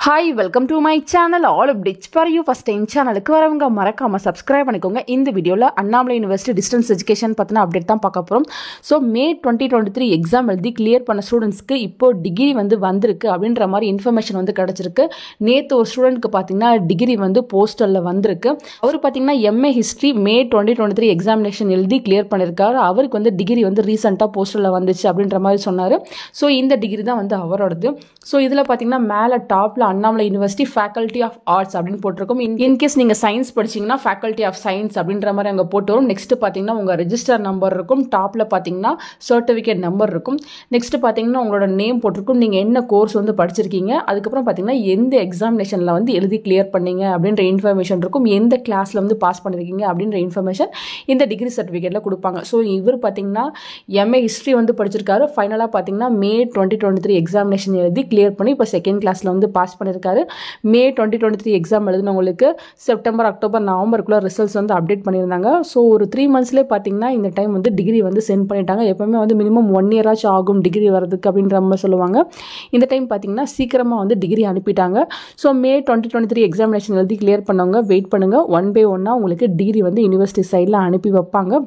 Hi, welcome to my channel. All updates for you. First time சேனலுக்கு வரவங்க மறக்காம subscribe பண்ணிக்கோங்க. இந்த வீடியோல அண்ணாமலை யுனிவர்சிட்டி டிஸ்டன்ஸ் எஜுகேஷன் பத்தின அப்டேட் தான் பார்க்க போறோம். ஸோ மே 2023 எக்ஸாம் எழுதி கிளியர் பண்ண ஸ்டூடெண்ட்ஸ்க்கு இப்போ டிகிரி வந்திருக்கு அப்படின்ற மாதிரி இன்ஃபர்மேஷன் கிடைச்சிருக்கு. நேற்று ஒரு ஸ்டூடெண்ட்க்கு பார்த்தீங்கன்னா டிகிரி போஸ்டலில் வந்திருக்கு. அவர் பார்த்தீங்கன்னா எம்ஏ ஹிஸ்ட்ரி மே 2023 எக்ஸாமினேஷன் எழுதி கிளியர் பண்ணியிருக்காரு. அவருக்கு டிகிரி ரீசெண்டாக போஸ்டலில் வந்துச்சு அப்படின்ற மாதிரி சொன்னார். ஸோ இந்த டிகிரி தான் அவரோடது. ஸோ இதில் பார்த்தீங்கன்னா மேலே டாப்பில் Annamalai university faculty of arts அப்படின்னு போட்டிருக்கும். இன்கேஸ் நீங்கள் சயின்ஸ் படிச்சிங்கன்னா ஃபேக்கல்டி ஆஃப் சயின்ஸ் அப்படின்ற மாதிரி அங்கே போட்டு வரும். நெக்ஸ்ட் பார்த்தீங்கன்னா உங்கள் ரெஜிஸ்டர் நம்பர் இருக்கும். டாப்பில் பார்த்தீங்கன்னா சர்டிஃபிகேட் நம்பர் இருக்கும். நெக்ஸ்ட் பார்த்தீங்கன்னா உங்களோட நேம் போட்டிருக்கும். நீங்கள் என்ன கோர்ஸ் படிச்சிருக்கீங்க, அதுக்கப்புறம் பார்த்தீங்கன்னா எந்த எக்ஸாமினேஷனில் எழுதி கிளியர் பண்ணீங்க அப்படின்ற இன்ஃபர்மேஷன் இருக்கும். எந்த கிளாஸில் பாஸ் பண்ணியிருக்கீங்க அப்படின்ற இன்ஃபர்மேஷன் இந்த டிகிரி சர்டிஃபிகேட்டில் கொடுப்பாங்க. ஸோ இவர் பார்த்தீங்கன்னா எம்ஏ ஹிஸ்ட்ரி படிச்சிருக்காரு. ஃபைனலாக பார்த்தீங்கன்னா மே 2023 எக்ஸாமினேஷன் எழுதி கிளியர் பண்ணி இப்போ செகண்ட் கிளாஸில் பாஸ் பண்ணியிருக்காரு. மே 2023 எக்ஸாம் எழுதினவங்களுக்கு செப்டம்பர், அக்டோபர், நவம்பருக்குள்ள ரிசல்ட்ஸ் அப்டேட் பண்ணியிருந்தாங்க. ஸோ ஒரு 3 monthsலேயே பார்த்தீங்கன்னா இந்த டைம் டிகிரி சென்ட் பண்ணிட்டாங்க. எப்பவுமே மினிமம் 1 year ஆச்சும் ஆகும் டிகிரி வரதுக்கு அப்படின்ற மாதிரி சொல்லுவாங்க. இந்த டைம் பார்த்தீங்கன்னா சீக்கிரமாக டிகிரி அனுப்பிட்டாங்க. ஸோ மே 2023 எக்ஸாமினேஷன் எழுதி கிளியர் பண்ணவங்க வெயிட் பண்ணுங்கள். 1 by 1 உங்களுக்கு டிகிரி யூனிவர்சிட்டி சைடில் அனுப்பி வைப்பாங்க.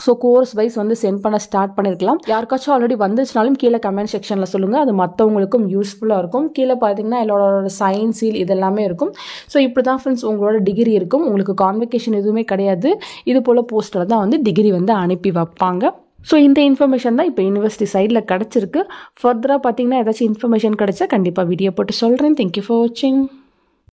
ஸோ கோர்ஸ் வைஸ் சென்ட் பண்ண ஸ்டார்ட் பண்ணியிருக்கலாம். யாருக்காச்சும் ஆல்ரெடி வந்துச்சுனாலும் கீழே கமெண்ட் செக்ஷனில் சொல்லுங்கள். அது மற்றவங்களுக்கும் யூஸ்ஃபுல்லாக இருக்கும். கீழே பார்த்தீங்கன்னா என்னோட சைன் சீல் இதெல்லாமே இருக்கும். ஸோ இப்படி தான் ஃப்ரெண்ட்ஸ் உங்களோட டிகிரி இருக்கும். உங்களுக்கு கான்வெகேஷன் எதுவுமே கிடையாது. இது போல் போஸ்டர் தான் டிகிரி அனுப்பி வைப்பாங்க. ஸோ இந்த இன்ஃபர்மேஷன் தான் இப்போ யூனிவர்சிட்டி சைடில் கிடச்சிருக்கு. ஃபர்தராக பார்த்தீங்கன்னா ஏதாச்சும் இன்ஃபர்மேஷன் கிடச்சா கண்டிப்பாக வீடியோ போட்டு சொல்கிறேன். தேங்க்யூ ஃபார் வாட்சிங்.